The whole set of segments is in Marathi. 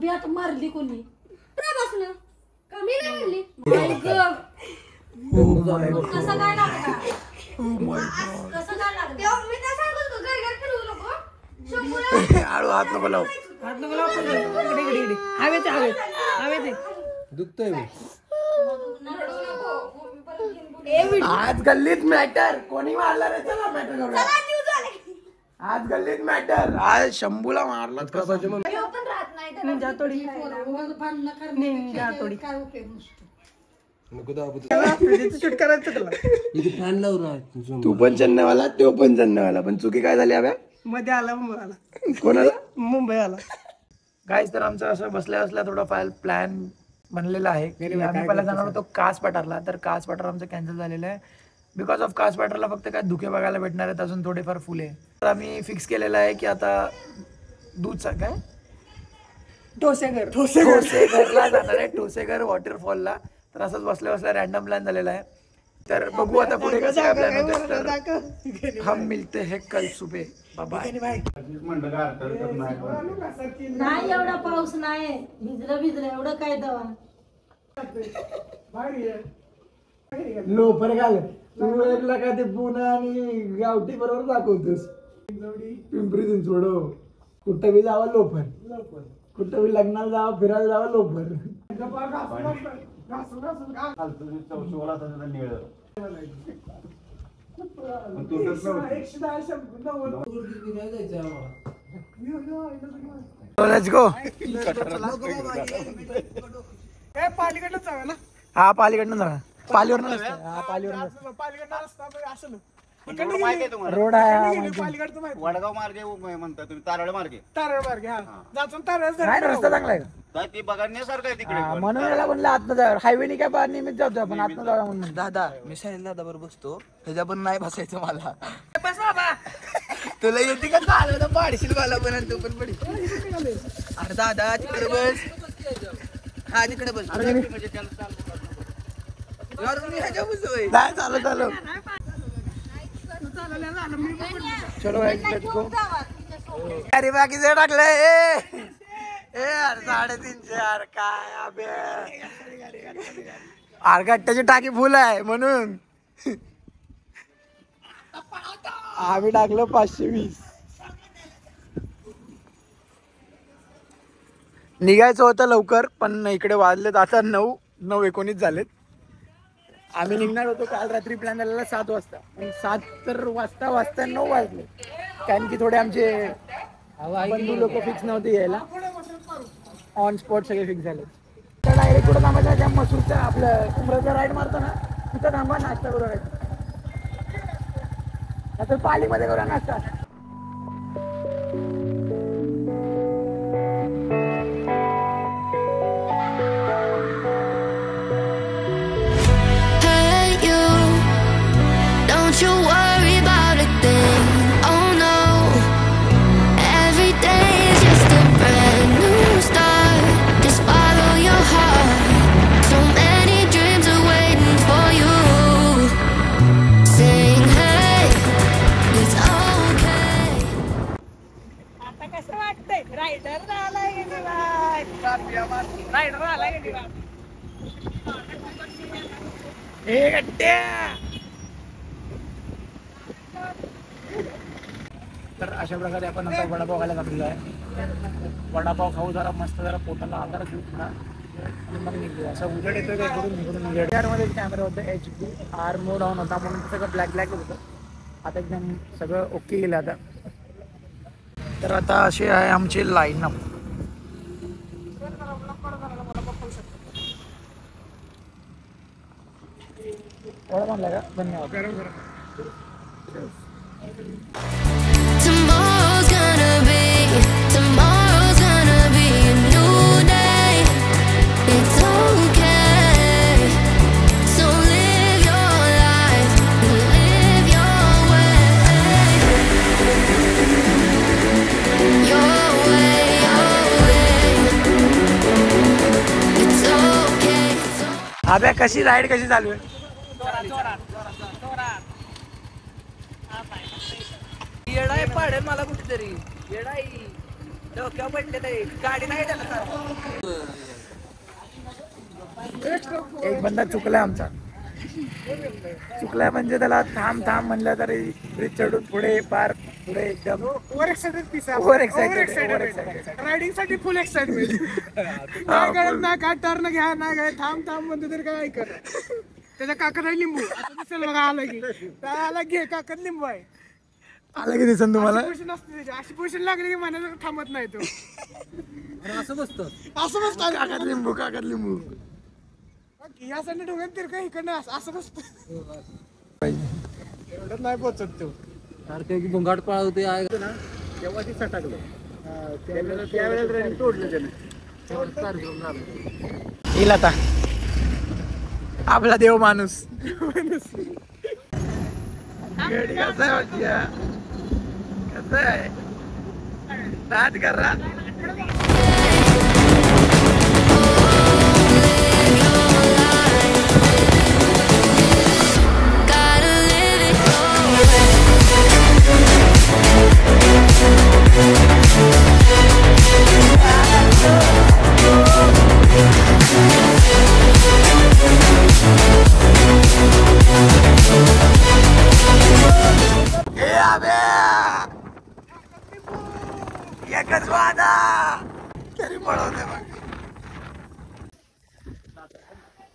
बॅट मारली कोणी प्रभासनं कमी नाही म्हणली कसं काय लागला कसं काय लागलं तेव्हा मी तर सांगत होतो घर घर फिरवू नको शंभूला आळू हात नको लावू हात नको लावू इकडे हवेत दुखतोय मी आज गल्लीत मॅटर कोणी मारला रे चला मॅटर करूया न्यूज आले आज गल्लीत मॅटर आज शंभूला मारला पण राहत नाही त्याला जातोडी जातोडी काय उपयोग नसतो नको दाबू शूट करायचं त्याला इथे फॅन लावून तू पण चेन्नईवाला तो पण चेन्नईवाला पण चुकी काय झाली हव्या मध्ये आला मुंबई आला कोणाला मुंबई आला गाईज तर आमचं असं बसल्या बसल्या थोडा प्लॅन बनलेला आहे की आम्ही पहिला जाणार होतो कास पठारला तर कास पठार आमचं कॅन्सल झालेलं आहे बिकॉज ऑफ कास पठारला फक्त काय धुके बघायला भेटणार आहेत अजून थोडेफार फुले तर आम्ही फिक्स केलेलं आहे की आता दूधचा काय ठोसेघरला जाणार आहे ठोसेघर वॉटरफॉलला तर असंच बसल्या बसल्या रॅन्डम प्लॅन झालेला आहे तर बघू आता पुढे कसं काय प्लॅन होतं तर हम मिलते हैं कल सुबह बाय नाही एवढा पाऊस नाही भिजलं एवढं काय दवा लोफर घाल तू एकला काय ते पुणे आणि गावठी बरोबर दाखवतोस पिंपरी चिंचवड कुठं बी जावं लोफर कुठं बी लग्नाला जावं फिरायला जावं लोफर लेट्स गो पालीकडनं जाऊया ना हा पालीकडनं जाऊया पालीवरनं रोड आहे वडगाव मार्गे म्हणता तुम्ही तारळ मार्गे नाही रस्ता चांगला आहे काय ती बघण्यासारखं आहे तिकडे म्हणून याला म्हणलं आतनं जाऊया हायवेनी काय निमित्त जातो आपण आतनं जाऊया म्हणून दादा मी साहिल दादा बरोबर बसतो त्याच्या पण नाही बसायचं मला तुला येते का चालवलं पाडशील मला पण तू पण पडी अरे दादा तिकडे बस हा तिकडे बस नाही चालू चलो लेट्स गो अरे बाकीचे टाकलं ए यार 350 यार काय अबे आरगट्ट्याची टाकी फुल आहे म्हणून आम्ही टाकलं 520 निघायचं होतं लवकर पण इकडे वाजलेत आता 9:19 झालेत आम्ही निघणार होतो काल रात्री प्लॅन झालेला 7 वाजता पण 7 तर वाजता 9 वाजले कारण की थोडे आमचे बंधू लोक फिक्स नव्हते यायला ऑन स्पॉट सगळे फिक्स झाले तर डायरेक्ट कुठं थांबायचं त्या मसूरचा आपलं उमराचा राईड मारतो ना तिथं थांबा नाश्ता करू आता पालीमध्ये करूया नाश्ता You worry about a thing, oh no. Every day is just a brand new start. Just follow your heart. So many dreams are waiting for you. Sing hey, it's okay. आता कसं वाटतंय रायडर आलाय ए गट्ट्या तर अशा प्रकारे आपण आता वडापाव खायला लागलेलो आहे वडापाव खाऊ जरा मस्त जरा पोटाला आधार घेऊ थोडा आणि मग निघू असं उजेड येतोय काय करून मध्ये कॅमेरा होतं HDR मोड ऑन होता म्हणून सगळं ब्लॅक होतं आता एकदम सगळं ओके गेलं आता तर आता अशी आहे आमची लाईनअप वडा म्हणला का धन्यवाद Tomorrow's gonna be a new day. It's okay. So live your life, live your way. Your way, your way. It's okay. अबे कशी राईड कशी चालू आहे येडाय पाडेल मला कुठेतरी येडाई डोक्यावर पडले तरी गाडी नाही त्याला. एक बंदा चुकलाय आमचा. चुकलाय म्हणजे त्याला थांब थांब म्हणलं तरी ब्रिज चढून पुढे पार पुढे एकदम ओव्हर एक्साइटेड पीस आहे. Over excited. रायडिंग साठी फुल एक्साइटमेंट. काय करत नाही, काय टर्न घ्या नाही काय, थांब थांब म्हणते तरी काय ऐकत. त्याच्या काकात आहे लिंबू. आता दिसेल बघा आलं की काय आला घे काकात लिंबू आहे. आलं की दिसन तुम्हाला. पोझिशन असते त्याची, अशी पोझिशन लागली की म्हणायला थांबत नाही तो. असं बसतो. असं बसतो काकात लिंबू काकात लिंबू. या साईडने ढोंगण तर काही इकडनं असं बसतो. एवढं नाही पोचत तो. सारखं की भोंगाट पळवते आहे ना. तेव्हा ती सटाकलं. त्यावेळेला रनिंग तोडलं त्याने. येईल आता आपला देव माणूस. गडी कसा आहे वाटल्या, कसं आहे नाच करा. Gotta live it your way. एकच वादा तरी पळवते मग.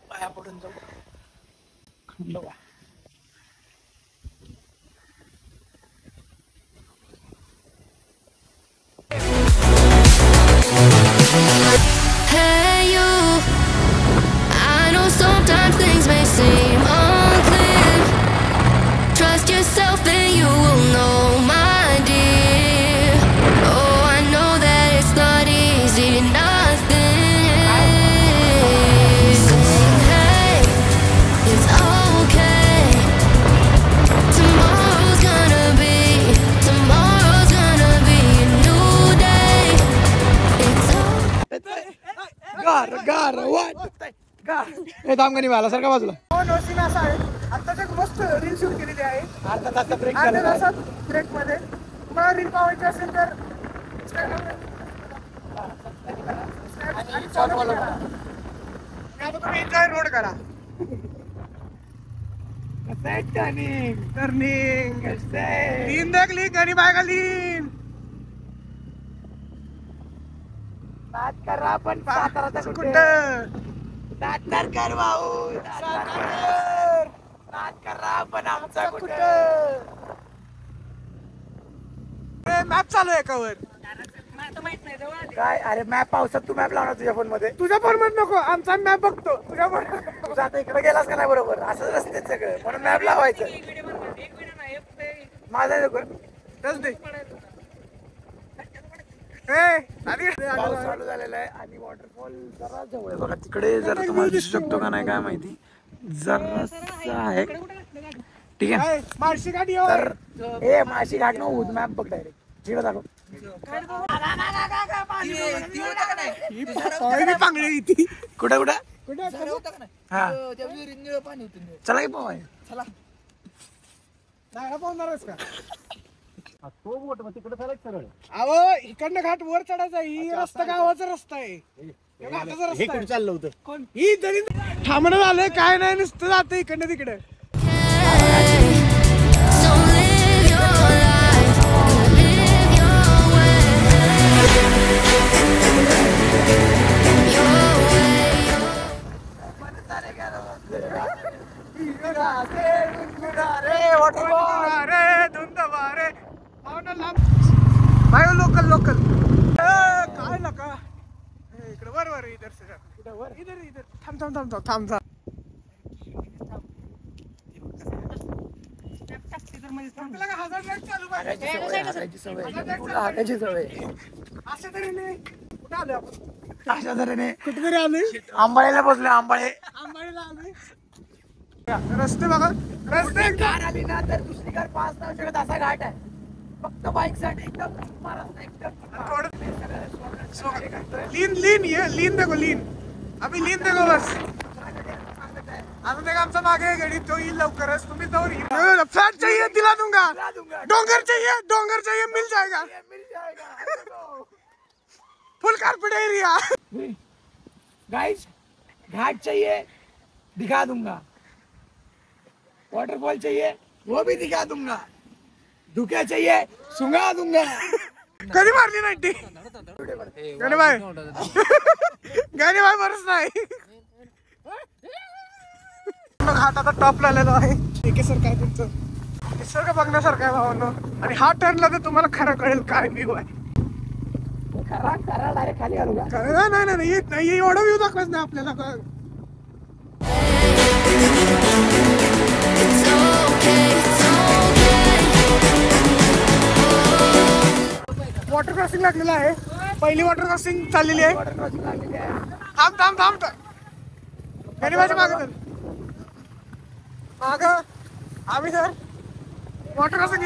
पाया पडून जाऊ. बघा Hey you, I know sometimes things may seem unclear. Trust yourself and you will know, my dear. Oh, I know that it's not easy, nothing is. Hey, it's okay. Tomorrow's gonna be a new day. It's okay. गार गार वाटतंय गार. हे दामगणी वाला सारखा बाजूला. नो सीन असा आहे. आता एक मस्त रील शूट केलेली आहे. अर्धा तास ब्रेक अर्ध्या झाला. तासात ब्रेक मध्ये तुम्हाला रील पाहायची असेल तर तुम्ही एन्जॉय रोड करा. कसं आहे टर्निंग टर्निंग कसं आहे. लीन देख लीन गाडी बायका लीन. नाच करा पण साताराचा कुठं. कुठं नाच तर कर भाऊ. नाच करा पण आमचा कुठं. मॅप चालू आहे एकावर. काय अरे मॅप पावसात तू मॅप लावणार तुझ्या फोन मध्ये. तुझ्या फोन मध्ये नको, आमचा मॅप बघतो तुझ्या फोन. तुझा आता इकडे गेलास का नाही बरोबर. असंच रस्ते सगळं म्हणून मॅप लावायचं. माझा नको. पाऊस चालू झालेला आहे आणि वॉटरफॉल जरा जवळ आहे बघा. तिकडे जरा तुम्हाला दिसू शकतो का नाही काय माहिती. जरासा आहे ठीक आहे. माळशी गाडी तर ए माशी घाट नको मॅप बघ डायरेक्ट जिकडे दाखव. चांगली ती कुठे कुठे कुठे हा पाणी होतं. चला की पोहाय. जायला पाहणारच का. तो बोट मग तिकडे चालायच सरळ. अहो इकडनं घाट वर चढायचा. ही रस्ता गावाचा रस्ता आहे. हे घाटाचा हे रस्ता कुठे आहे. चाललं होतं. कोण ही तरी थांबणं झालंय काय नाही, नुसतं जातं इकडनं तिकडे. So live your life, live your way. Your way. अरे धुंद वारे भाई लोकल लोकल काय नका इकडे वर वर इधर इधर इधर थांब थांब थांब थांब थांब. हाकायची सवय. अशा तऱ्हेने कुठे आलो आपण. अशा तऱ्हेने कुठेतरी आलोय. आंबाळेला पोचले. आंबाळे आंबाडीला आलोय. रस्ते बघा रस्ते एकदम कार आली ना तर दुसरी कार पास नाही होऊ शकत असा घाट आहे. फक्त बाईक साठी एकदम महाराष्ट्र एकदम लीन लीन ये लीन देखो लीन. अभी लीन देखो बस. आता देखा आमचा मागे आहे गाडी. तो येईल लवकरच. तुम्ही जाऊन येईल. फ्लॅट चाहिए दिला दूंगा. डोंगर चाहिए मिल जाएगा. फुल कारपेट एरिया। गाइस घाट चाहिए दिखा दूंगा, वाटरफॉल चाहिए वो भी दिखा दूंगा, धुके चाहिए सुंगा दूंगा। कधी मारली 90? गणेबाई गणेबाई बरंच नाही। घाट आता टॉपला आलेलो आहे। एकेसारखं आहे तुमचं, निसर्ग बघण्यासारखं आहे भावांनो। आणि हा टर्नला तर तुम्हाला खरं कळेल काय व्ह्यू आहे। डायरेक्ट खाली घालू का? नाही एवढा व्ह्यू दाखवायच नाही आपल्याला। It's okay, it's okay. Water crossing लागलेलं आहे, पहिली वॉटर क्रॉसिंग चाललेली आहे। थांब थांब थांब गणेबाईच्या मागे तर माग आम्ही सर वॉटर क्रॉसिंग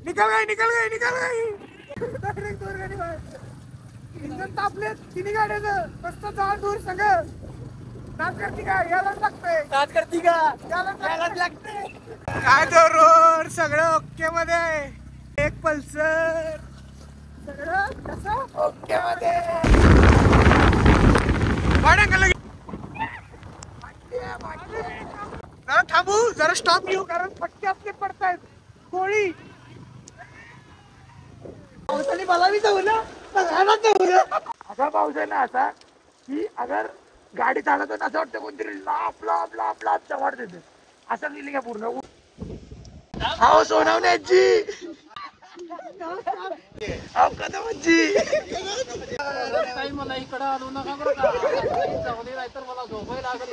निकल गई डायरेक्ट दूर गणेबाई इंजन तापले तिन्ही गाड्याचं मस्त जाळ दूर संग नाच करती का यालाच लागतंय, नाच करती का? यालाच लागतंय। काय तो रोड सगळं ओके मध्ये, एक पल्सर सगळं कसं ओके मध्ये। जरा थांबू, जरा स्टॉप घेऊ कारण फटके आपले पडतायत। गोळी पावसाने मला बी जाऊ ना, सगळ्यांना जाऊ ना। असा पाऊस आहे ना असा की अगर गाडी चालवतो ना असं वाटतं कोणतरी लाप लाप लाप लाप चवाट देते, असं लिहिलं का पूर्ण। हो सोनवण्याची कदमांची मला इकडं आणू नका बरं का, जाऊ दे नाहीतर मला झोपाय लागेल।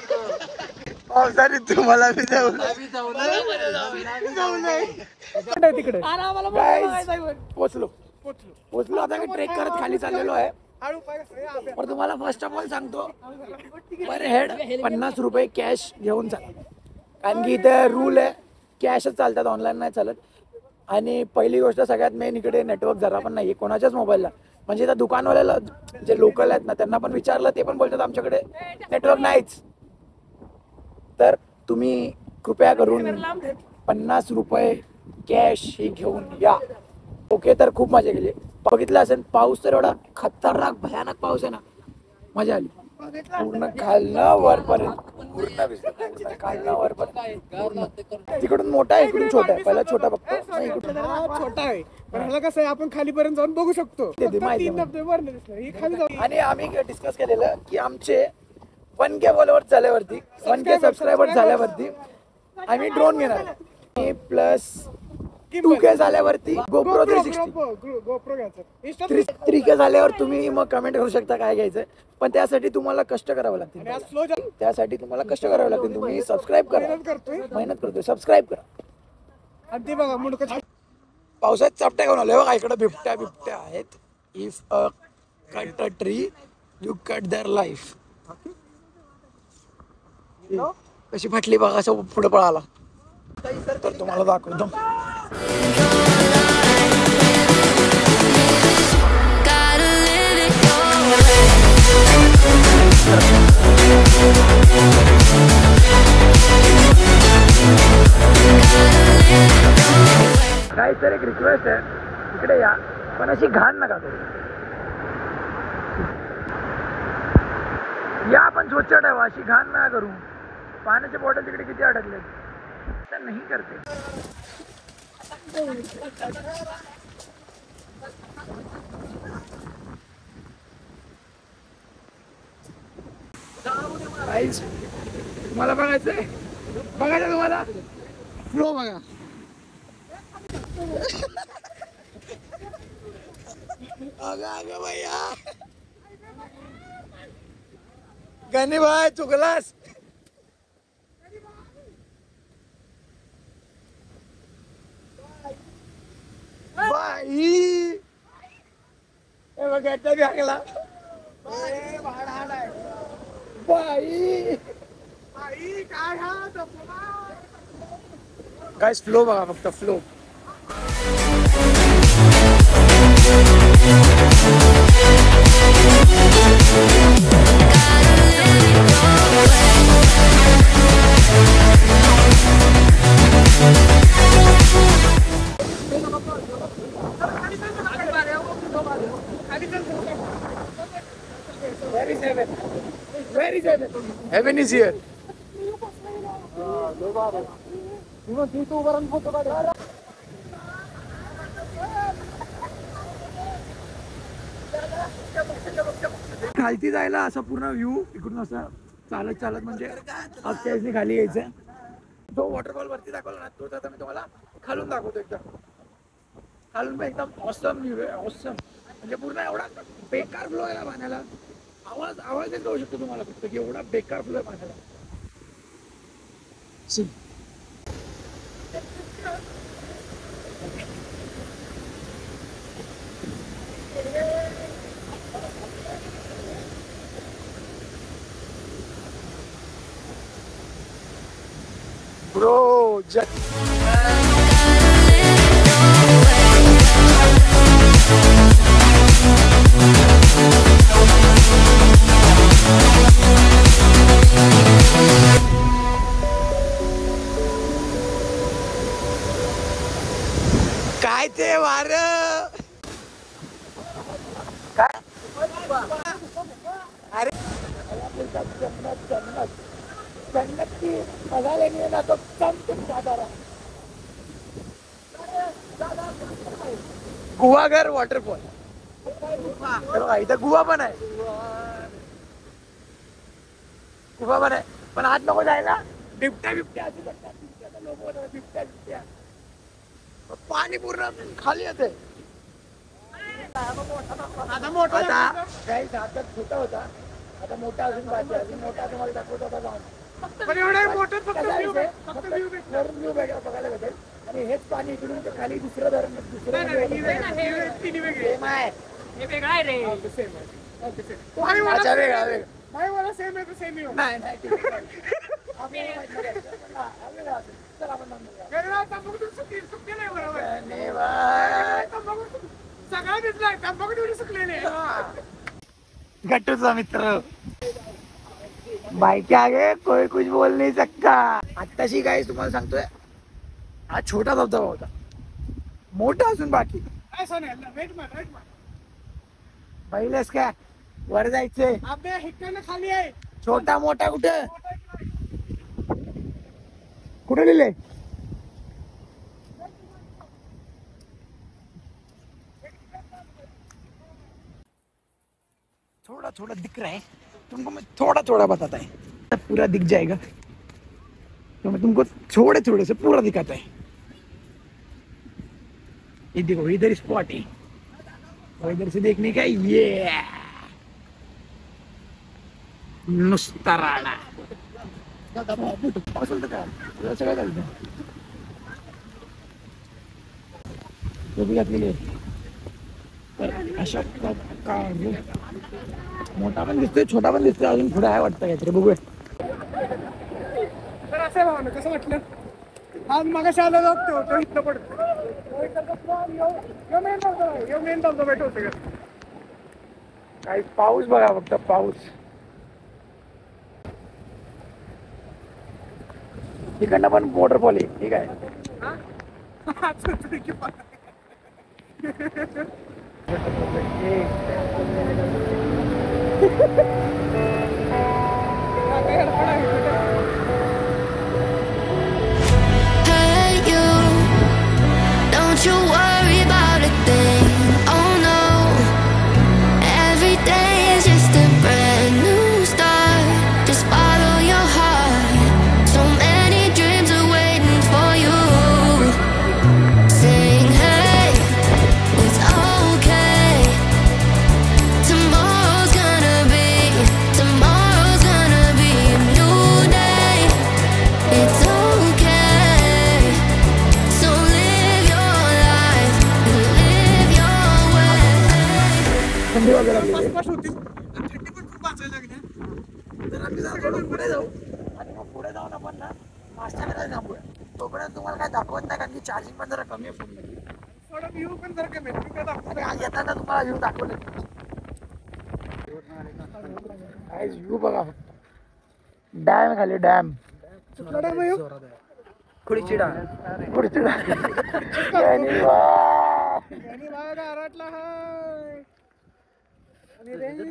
पावसाने तुम्हाला बी जाऊ तिकडे पोचलो आता मी ट्रेक करत खाली चाललेलो आहे। हळू पाय कसं पण तुम्हाला फर्स्ट ऑफ ऑल सांगतो, पर हेड 50 रुपये कॅश घेऊन चाला, कारण की इथे रूल आहे कॅशच चालतात, ऑनलाईन नाही चालत। आणि पहिली गोष्ट सगळ्यात मेन, इकडे नेटवर्क जरा पण नाही कोणाच्याच मोबाईलला, म्हणजे त्या दुकानवाल्याला जे लोकल आहेत ना त्यांना पण विचारलं, ते पण बोलतात आमच्याकडे नेटवर्क नाहीच। तर तुम्ही कृपया करून 50 रुपये कॅश ही घेऊन या। ओके, तर खूप मजा केली। बघितलं असेल पाऊस तर एवढा खतरनाक भयानक पाऊस आहे ना, मजा आली। पूर्ण खालनं वरपर्यंत, पूर्ण खालनं वरपर्यंत। तिकडून मोठा आहे इकडून छोटा आहे, पहिला छोटा बघतो छोटा आहे पण ह्याला कसं आहे आपण खालीपर्यंत जाऊन बघू शकतो। ते माहिती तीन धबधबे वर नाही दिसले, ही खाली जाऊ। आणि आम्ही डिस्कस केलेलं की आमचे 1K फॉलोअर्स झाल्यावरती, 1K सबस्क्रायबर झाल्यावरती आम्ही ड्रोन घेणार, प्लस 2K झाल्यावरती गोप्रो 360, गोप्रो घ्यायचं। 3K झाल्यावर तुम्ही मग कमेंट करू शकता काय घ्यायचं, पण त्यासाठी तुम्हाला कष्ट करावं लागतील, त्यासाठी तुम्हाला कष्ट करावं लागतील। तुम्ही सबस्क्राईब करा, मेहनत करतोय, सबस्क्राईब करा। आणि ते बघा मुंडक पावसात चपट्या घेऊन आलोय बघा, इकडे बिबट्या आहेत। If a cut a tree you cut their life. कशी फाटली बघा, असं पुढे पळाला तर तुम्हाला दाखवतो। Gotta live it your way. काहीतरी एक रिक्वेस्ट आहे, इकडे या पण अशी घाण नका करू, या पण स्वच्छ ठेवा, अशी घाण नका करू। पाण्याचे बॉटल तिकडे किती अडकले, नाही करते। तुम्हाला बघायचंय, बघायचं तुम्हाला फ्लो बघा। अगं भैया गणी भाई चुकलास। बाई बघायचा लागला बाई काय हा काय फ्लो बघा फक्त फ्लो। खाली चल Where is heaven? Where is heaven? Heaven is here. खालती जायला असा पूर्ण व्ह्यू इकडून असं चालत चालत म्हणजे अपस्टेअर्सनी खाली यायचं. तो वॉटरफॉल वरती दाखवला ना तोच आता मी तुम्हाला खालून दाखवतो. एकदम खालून पण एकदम ऑसम व्ह्यू आहे. ऑसम म्हणजे पूर्ण एवढा बेकार फ्लो आहे ना पाण्याला. आवाज येत जाऊ शकतो तुम्हाला फक्त की एवढा बेकार फ्लो आहे पाण्याला. Bro, काय ते वार काय अरे जन्नत की मजा लेनी है ना तो कम तुम ज्यादा रहा. गुहागर वॉटरफॉल इथं गुहा पण आहे. गुहा पण आहे पण आत नको जायला. बिबट्या बिबट्या असू शकतात. लोक बिबट्या बिबट्या पाणी पूर्ण खाली येते. आता काही जातात छोटा होता आता मोठा अजून बाकी अजून मोठा तुम्हाला दाखवतो होता जाऊन. व्ह्यू बघायला भेटेल आणि हेच पाणी इकडून खाली दुसरं धरण गट्टूचा मित्र बाईक के आगे कोई कुछ बोल नहीं सकता. आत्ताशी काय तुम्हाला सांगतोय हा छोटा धबधबा होता. मोठा असून बाकी पहिलेच काय वर जायचंय. खाली आहे छोटा मोठा कुठं कुठे लिहिले. थोड़ा थोड़ा दिख रहा है तुमको. मैं थोड़ा थोड़ा बताता है पूरा दिख जाएगा तो मैं तुमको थोड़े थोड़े से पूरा दिखाता है. ये देखो इधर स्पॉट है और इधर से देखने का ये नुसता राणा. तो भी घातलेली अशा प्रकारे मोठा पण दिसतोय छोटा पण दिसतोय. अजून पुढे आहे वाटतं काहीतरी बघूया. तर असं भावना कसं वाटलं. आज मागाशी आला जातो तो इथं पडतो मेन धबधबा होते का काही पाऊस बघा फक्त पाऊस. तिकडनं पण वॉटरफॉल आहे ठीक आहे. Hey you, don't you worry about a thing. Oh no, every day is just a brand new start. Just follow your heart. So many dreams are waiting for you. Saying hey, it's okay. Tomorrow's gonna be a new day. It's okay. So live your life and live your way. थंडी वगैरे लागली. बस होती थंडी पण खूप वाचायला लागली. तर आम्ही जरा थोडं पुढे जाऊ आणि मग पुढे जाऊन आपण ना नाश्ता करायला थांबूया. तोपर्यंत तुम्हाला काय दाखवत नाही कारण की चार्जिंग पण जरा कमी आहे फोनमध्ये. थोडा व्ह्यू पण जर कमी आहे. काय दाखवतो येताना तुम्हाला व्ह्यू दाखवलं काय व्ह्यू बघा फक्त. डॅम खाली डॅम खुडीचिडा खुर्चीला आणि बागा आराटला हाय आणि रेंज